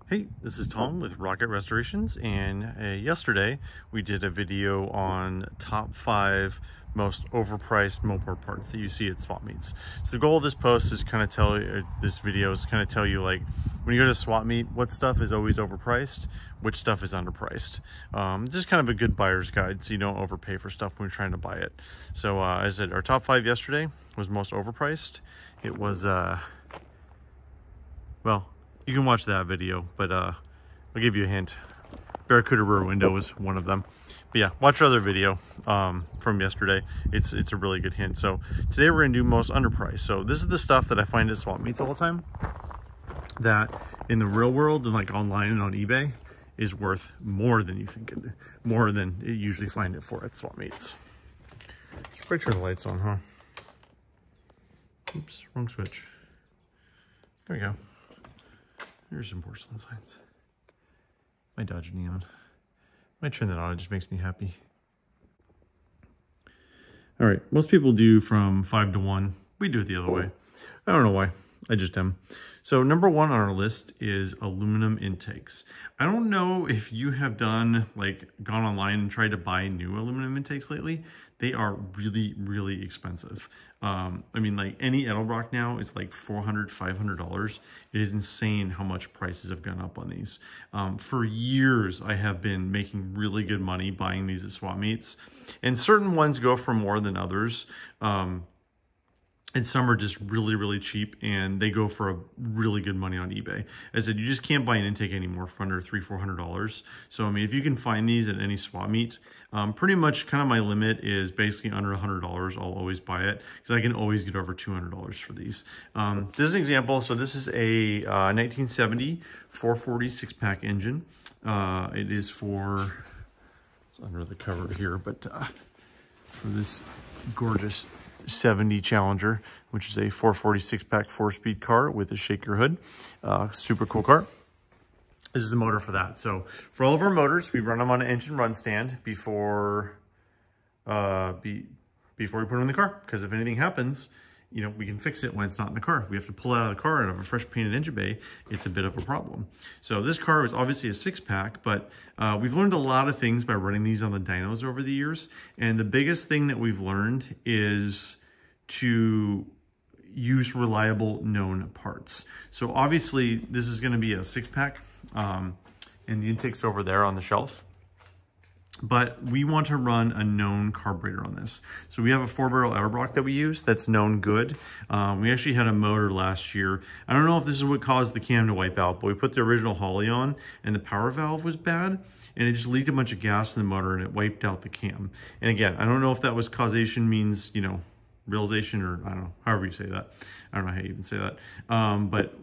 Hey, this is Tom with Rocket Restorations, and yesterday we did a video on top 5 most overpriced Mopar parts that you see at swap meets. So the goal of this post is kind of tell you, this video is kind of tell you, like, when you go to swap meet, what stuff is always overpriced, which stuff is underpriced. It's just kind of a good buyer's guide so you don't overpay for stuff when you're trying to buy it. So as I said, our top 5 yesterday was most overpriced. It was, well, you can watch that video, but I'll give you a hint. Barracuda rear window was one of them. But yeah, watch our other video from yesterday. It's a really good hint. So today we're gonna do most underpriced. So this is the stuff that I find at swap meets all the time that in the real world and like online and on eBay is worth more than you think more than you usually find it for at swap meets. Should probably turn the lights on, huh? Oops, wrong switch. There we go. Here's some porcelain signs. My Dodge Neon. When I turn that on, it just makes me happy. All right, most people do from 5 to 1. We do it the other way. I don't know why. I just am. So number 1 on our list is aluminum intakes. I don't know if you have gone online and tried to buy new aluminum intakes lately. They are really, really expensive. I mean, like any Edelbrock now is like $400, $500. It is insane how much prices have gone up on these. For years, I have been making really good money buying these at swap meets, and certain ones go for more than others. And some are just really, really cheap, and they go for a really good money on eBay. As I said, you just can't buy an intake anymore for under $300, $400. So, I mean, if you can find these at any swap meet, pretty much kind of my limit is basically under $100. I'll always buy it because I can always get over $200 for these. This is an example. So this is a 1970 440 6-pack engine. It is for, it's under the cover here, but for this gorgeous 70 Challenger, which is a 440 6-pack 4-speed car with a shaker hood. Super cool car. This is the motor for that. So for all of our motors, we run them on an engine run stand before we put them in the car, because if anything happens, you know, we can fix it when it's not in the car. If we have to pull it out of the car and have a fresh painted engine bay, it's a bit of a problem. So this car is obviously a 6-pack, but we've learned a lot of things by running these on the dynos over the years. And the biggest thing that we've learned is to use reliable known parts. So obviously this is going to be a 6-pack, and the intake's over there on the shelf. But we want to run a known carburetor on this. So we have a 4-barrel Edelbrock that we use that's known good. We actually had a motor last year. I don't know if this is what caused the cam to wipe out, but we put the original Holly on and the power valve was bad, and it just leaked a bunch of gas in the motor and it wiped out the cam. And again, I don't know if that was causation means, you know, realization, or I don't know, however you say that. I don't know how you even say that. But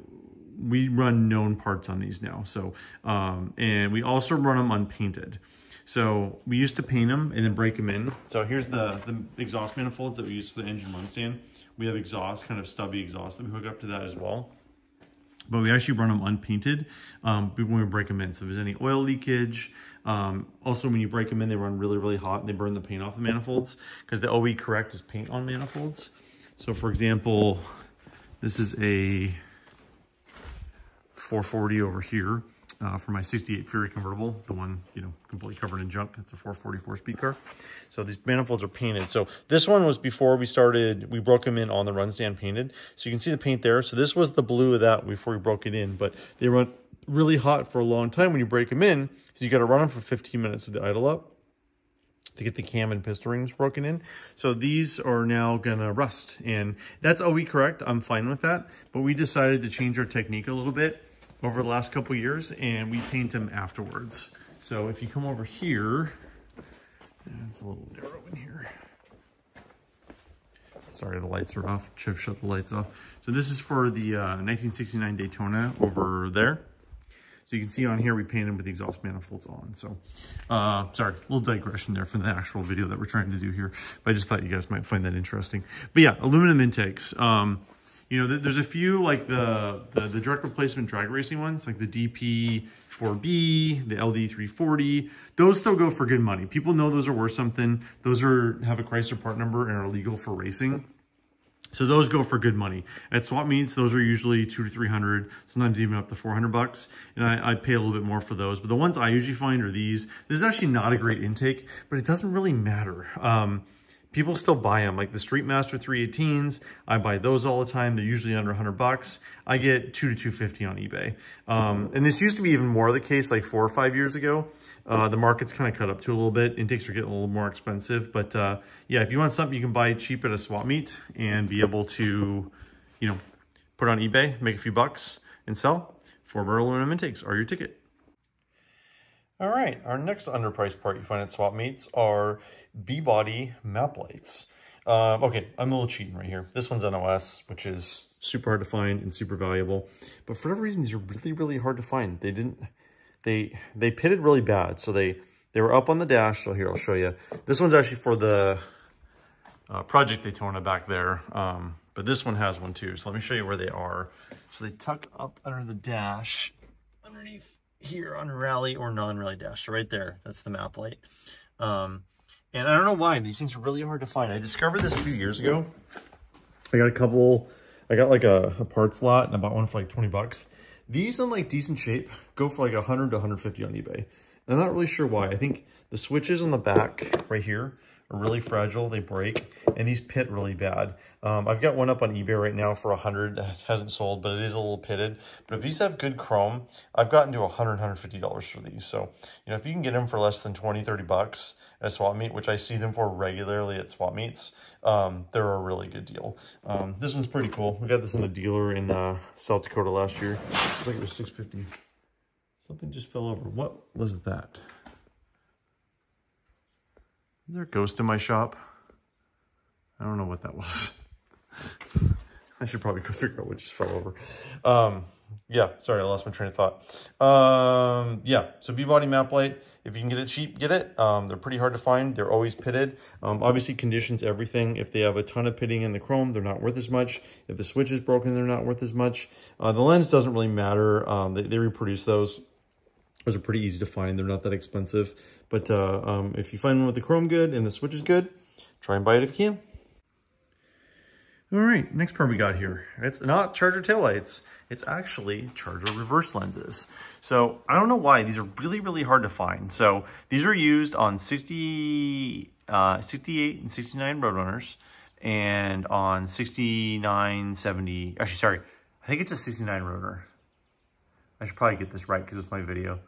we run known parts on these now. So, and we also run them unpainted. So we used to paint them and then break them in. So here's the exhaust manifolds that we use for the engine run stand. We have exhaust, kind of stubby exhaust that we hook up to that as well. But we actually run them unpainted when we break them in. So if there's any oil leakage, also when you break them in, they run really, really hot and they burn the paint off the manifolds, because the OE correct is paint on manifolds. So for example, this is a 440 over here. For my 68 Fury convertible, the one, you know, completely covered in junk. It's a 444 speed car. So these manifolds are painted. So this one was before we broke them in on the run stand painted. So you can see the paint there. So this was the blue of that before we broke it in, but they run really hot for a long time when you break them in. So you got to run them for 15 minutes with the idle up to get the cam and piston rings broken in. So these are now gonna rust, and that's OE correct. I'm fine with that, but we decided to change our technique a little bit over the last couple years, and we paint them afterwards. So if you come over here, it's a little narrow in here. Sorry, the lights are off. Should have shut the lights off. So this is for the 1969 Daytona over there. So you can see on here, we painted them with the exhaust manifolds on. So, sorry, a little digression there from the actual video that we're trying to do here. But I just thought you guys might find that interesting. But yeah, aluminum intakes. You know, there's a few like the direct replacement drag racing ones, like the DP4B, the LD340. Those still go for good money. People know those are worth something. Those have a Chrysler part number and are legal for racing. So those go for good money. At swap meets, those are usually $200 to $300, sometimes even up to $400. And I'd pay a little bit more for those. But the ones I usually find are these. This is actually not a great intake, but it doesn't really matter. People still buy them, like the Streetmaster 318s. I buy those all the time. They're usually under $100. I get $200 to $250 on eBay. And this used to be even more the case like 4 or 5 years ago. The market's kind of cut up to a little bit. Intakes are getting a little more expensive, but yeah, if you want something you can buy cheap at a swap meet and be able to, you know, put it on eBay, make a few bucks and sell, BBL Aluminum intakes are your ticket. All right, our next underpriced part you find at swap meets are B-body map lights. Okay, I'm a little cheating right here. This one's NOS, which is super hard to find and super valuable. But for whatever reason, these are really, really hard to find. They pitted really bad. So they were up on the dash. So here, I'll show you. This one's actually for the Project Daytona back there. But this one has one too. So let me show you where they are. So they tuck up under the dash, underneath here on rally or non-rally dash. So right there, that's the map light. And I don't know why these things are really hard to find. I discovered this a few years ago. I got like a parts lot and I bought one for like 20 bucks. These in like decent shape go for like 100 to 150 on eBay. And I'm not really sure why. I think the switches on the back right here are really fragile. They break and these pit really bad. I've got one up on eBay right now for 100. It hasn't sold, but it is a little pitted. But if these have good chrome, I've gotten to $100, $150 for these. So, you know, if you can get them for less than 20, 30 bucks at a swap meet, which I see them for regularly at swap meets, they're a really good deal. This one's pretty cool. We got this in a dealer in South Dakota last year. It's like it was $650. Something just fell over. What was that? Is there a ghost in my shop? I don't know what that was. I should probably go figure out what just fell over. Yeah, sorry, I lost my train of thought. Yeah, so B-body map light. If you can get it cheap, get it. They're pretty hard to find. They're always pitted. Obviously, conditions everything. If they have a ton of pitting in the chrome, they're not worth as much. If the switch is broken, they're not worth as much. The lens doesn't really matter. They reproduce those. Those are pretty easy to find. They're not that expensive. But if you find one with the chrome good and the switch is good, try and buy it if you can. All right, next part we got here. It's not charger taillights. It's actually charger reverse lenses. So I don't know why. These are really, really hard to find. So these are used on 68 and 69 Road Runners and on 69, 70. Actually, sorry. I think it's a 69 Road Runner. I should probably get this right because it's my video.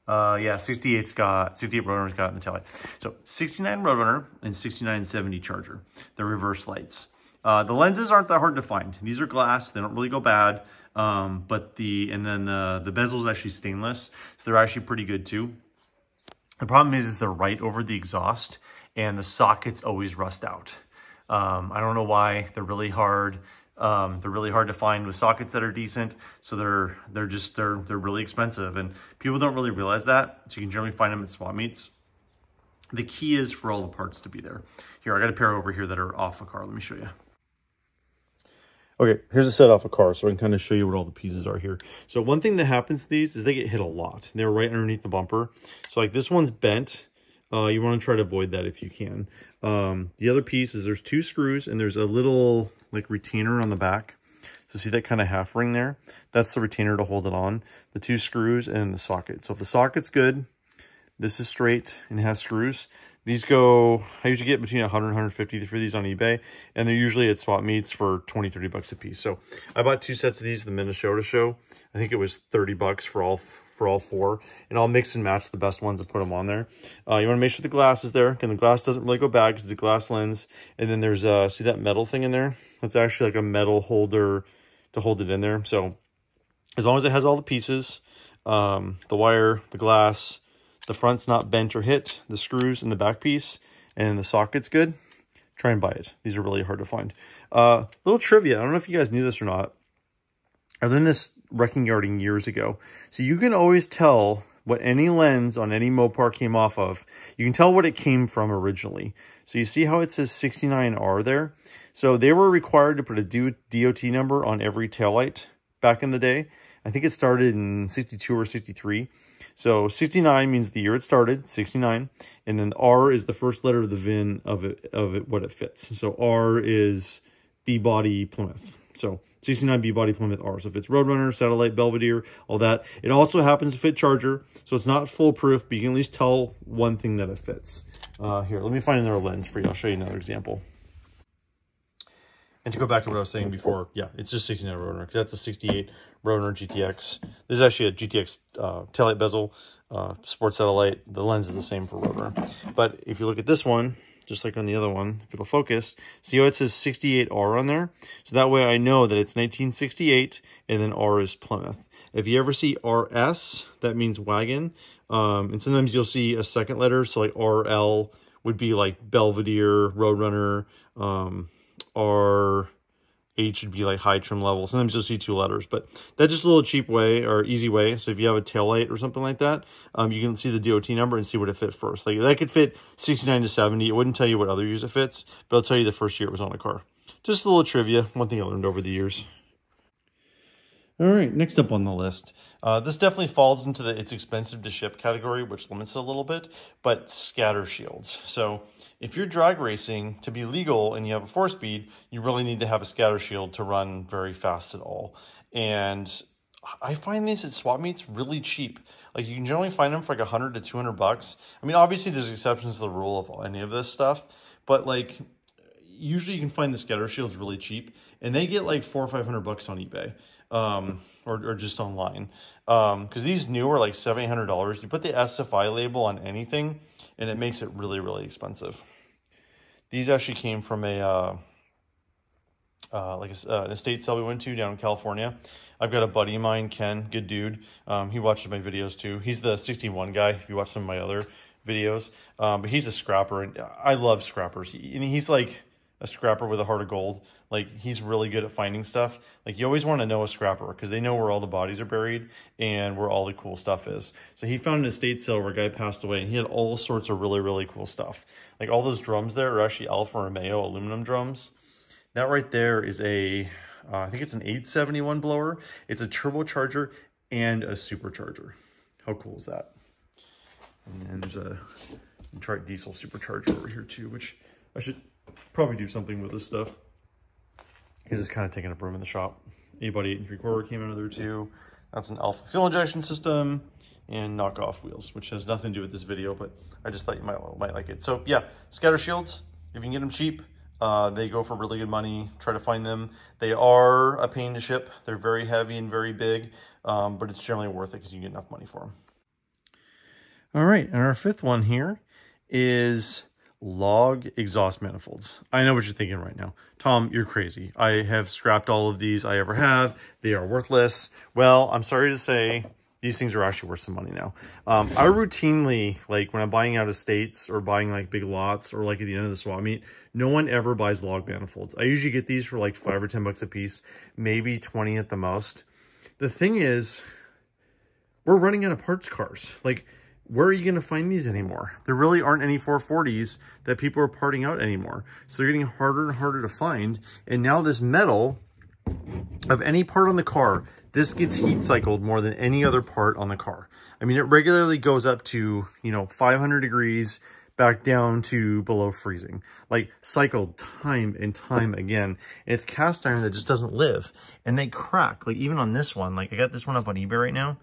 Yeah, 68 Roadrunner's got it in the taillight. So 69 Roadrunner and 6970 Charger. They're reverse lights. The lenses aren't that hard to find. These are glass. They don't really go bad. But the bezel is actually stainless. So they're actually pretty good too. The problem is they're right over the exhaust and the sockets always rust out. I don't know why. They're really hard. They're really hard to find with sockets that are decent. So they're really expensive and people don't really realize that. So you can generally find them at swap meets. The key is for all the parts to be there. Here, I got a pair over here that are off a car. Let me show you. Okay, here's a set off a car, so I can kind of show you what all the pieces are here. So one thing that happens to these is they get hit a lot. They're right underneath the bumper. So like this one's bent. You want to try to avoid that if you can. The other piece is there's two screws and there's a little like retainer on the back. So see that kind of half ring there? That's the retainer to hold it on. The two screws and the socket. So if the socket's good, this is straight and has screws. These go, I usually get between 100 and 150 for these on eBay, and they're usually at swap meets for 20, 30 bucks a piece. So I bought two sets of these at the Minnesota show. I think it was 30 bucks for all four, and I'll mix and match the best ones and put them on there. You want to make sure the glass is there, and the glass doesn't really go bad because it's a glass lens. And then there's, see that metal thing in there? That's actually like a metal holder to hold it in there. So as long as it has all the pieces, the wire, the glass, the front's not bent or hit, the screws and the back piece, and the socket's good, try and buy it. These are really hard to find. Little trivia, I don't know if you guys knew this or not. I learned this wrecking yarding years ago. So you can always tell what any lens on any Mopar came off of. You can tell what it came from originally. So you see how it says 69R there? So they were required to put a DOT number on every taillight back in the day. I think it started in 62 or 63. So 69 means the year it started, 69. And then R is the first letter of the VIN of it, what it fits. So R is B-body Plymouth. So 69 B-body Plymouth R. So if it's Road Runner, Satellite, Belvedere, all that. It also happens to fit Charger, so it's not foolproof, but you can at least tell one thing that it fits. Here, let me find another lens for you. I'll show you another example. And to go back to what I was saying before, yeah, it's just 69 Road Runner, because that's a 68 Road Runner GTX. This is actually a GTX taillight bezel, sports satellite. The lens is the same for Road Runner. But if you look at this one, just like on the other one, if it'll focus, see how it says 68R on there? So that way I know that it's 1968, and then R is Plymouth. If you ever see RS, that means wagon. And sometimes you'll see a second letter, so like RL would be like Belvedere, Road Runner, RH would be like high trim level. Sometimes you'll see 2 letters, but that's just a little cheap way or easy way. So if you have a taillight or something like that, you can see the DOT number and see what it fit first. Like that could fit 69 to 70. It wouldn't tell you what other years it fits, but it'll tell you the first year it was on a car. Just a little trivia, one thing I learned over the years. All right, next up on the list. This definitely falls into the it's expensive to ship category, which limits it a little bit, but scatter shields. So if you're drag racing to be legal and you have a 4-speed, you really need to have a scatter shield to run very fast at all. And I find these at swap meets really cheap. Like you can generally find them for like 100 to 200 bucks. I mean, obviously there's exceptions to the rule of any of this stuff, but like usually you can find the scatter shields really cheap, and they get like 400 or 500 bucks on eBay, or just online. Because these new are like $700, $800. You put the SFI label on anything, and it makes it really, really expensive. These actually came from an estate sale we went to down in California. I've got a buddy of mine, Ken, good dude. He watches my videos too. He's the 61 guy, if you watch some of my other videos. But he's a scrapper, and I love scrappers. And he's like a scrapper with a heart of gold. Like he's really good at finding stuff. Like you always want to know a scrapper because they know where all the bodies are buried and where all the cool stuff is. So he found an estate sale where a guy passed away, and he had all sorts of really, really cool stuff. Like all those drums there are actually Alfa Romeo aluminum drums. That right there is a, I think it's an 871 blower. It's a turbocharger and a supercharger. How cool is that? And then there's a Detroit diesel supercharger over here too, which I should probably do something with this stuff because it's kind of taking up room in the shop. 8x8 3/4 came out of there too. That's an Alpha fuel injection system and knockoff wheels, which has nothing to do with this video, but I just thought you might like it. So yeah, scatter shields, if you can get them cheap, they go for really good money. Try to find them. They are a pain to ship. They're very heavy and very big, but it's generally worth it because you get enough money for them. All right, and our fifth one here is log exhaust manifolds. I know what you're thinking right now. Tom, you're crazy. I have scrapped all of these I ever have. They are worthless. Well, I'm sorry to say these things are actually worth some money now. I routinely, like when I'm buying out estates or buying like big lots or like at the end of the swap meet, no one ever buys log manifolds. I usually get these for like 5 or 10 bucks a piece, maybe 20 at the most. The thing is, we're running out of parts cars. Like, where are you going to find these anymore? There really aren't any 440s that people are parting out anymore. So they're getting harder and harder to find. And now this metal of any part on the car, this gets heat cycled more than any other part on the car. I mean, it regularly goes up to, 500 degrees back down to below freezing, like cycled time and time again. And it's cast iron that just doesn't live, and they crack. Like even on this one, like I got this one up on eBay right now.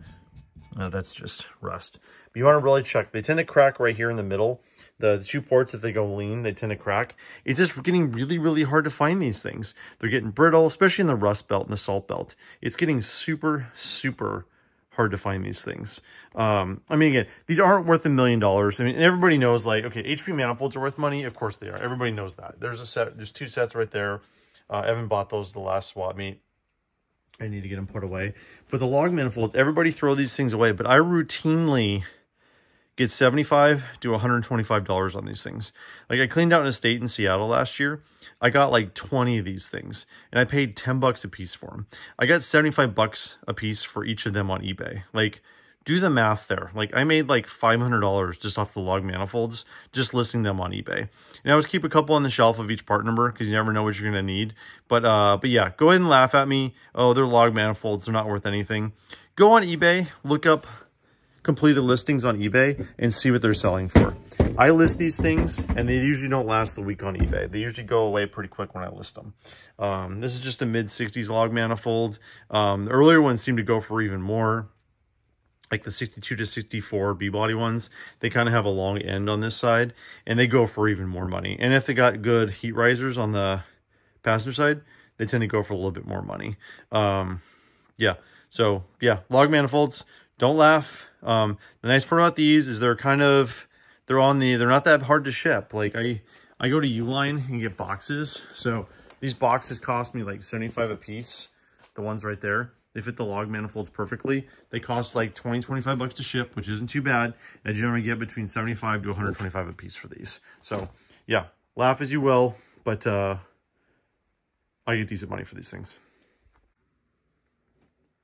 That's just rust. But you want to really check. They tend to crack right here in the middle. The 2 ports, if they go lean, they tend to crack. It's just getting really, really hard to find these things. They're getting brittle, especially in the rust belt and the salt belt. It's getting super, super hard to find these things. I mean, again, these aren't worth $1 million. I mean, everybody knows, like, okay, HP manifolds are worth money. Of course they are. Everybody knows that. There's a set. There's 2 sets right there. Evan bought those the last swap meet. I need to get them put away. But the log manifolds, everybody throw these things away. But I routinely get $75 to $125 on these things. Like I cleaned out an estate in Seattle last year. I got like 20 of these things, and I paid 10 bucks a piece for them. I got 75 bucks a piece for each of them on eBay. Like, do the math there. Like I made like $500 just off the log manifolds, just listing them on eBay. And I always keep a couple on the shelf of each part number because you never know what you're going to need. But yeah, go ahead and laugh at me. Oh, they're log manifolds. They're not worth anything. Go on eBay, look up completed listings on eBay and see what they're selling for. I list these things and they usually don't last the week on eBay. They usually go away pretty quick when I list them. This is just a mid-60s log manifold. The earlier ones seem to go for even more. Like the 62 to 64 B-body ones, they kind of have a long end on this side and they go for even more money. And if they got good heat risers on the passenger side, they tend to go for a little bit more money. Yeah, so yeah, log manifolds, don't laugh. The nice part about these is they're not that hard to ship. Like I go to Uline and get boxes. So these boxes cost me like 75 a piece. The ones right there. They fit the log manifolds perfectly. They cost like 20, 25 bucks to ship, which isn't too bad. And I generally get between 75 to 125 a piece for these. So yeah, laugh as you will, but I get decent money for these things.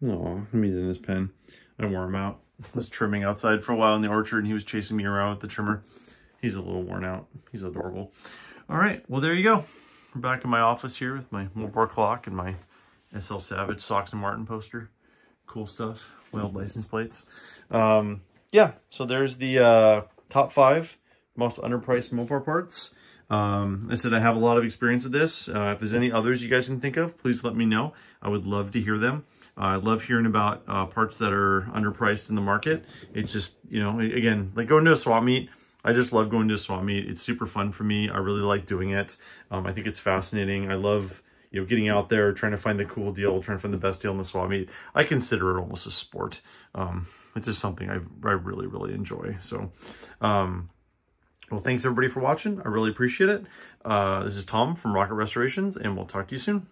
No, I'm using this pen. I wore him out. I was trimming outside for a while in the orchard and he was chasing me around with the trimmer. He's a little worn out. He's adorable. All right, well, there you go. We're back in my office here with my Mopar clock and my SL Savage Socks and Martin poster. Cool stuff. Wild license plates. Yeah, so there's the top 5 most underpriced Mopar parts. I said I have a lot of experience with this. If there's any others you guys can think of, please let me know. I would love to hear them. I love hearing about parts that are underpriced in the market. It's just, you know, again, like going to a swap meet. I just love going to a swap meet. It's super fun for me. I really like doing it. I think it's fascinating. I love, you know, getting out there, trying to find the cool deal, trying to find the best deal in the swap meet. I consider it almost a sport. It's just something I really, really enjoy. So, well, thanks everybody for watching. I really appreciate it. This is Tom from Rocket Restorations, and we'll talk to you soon.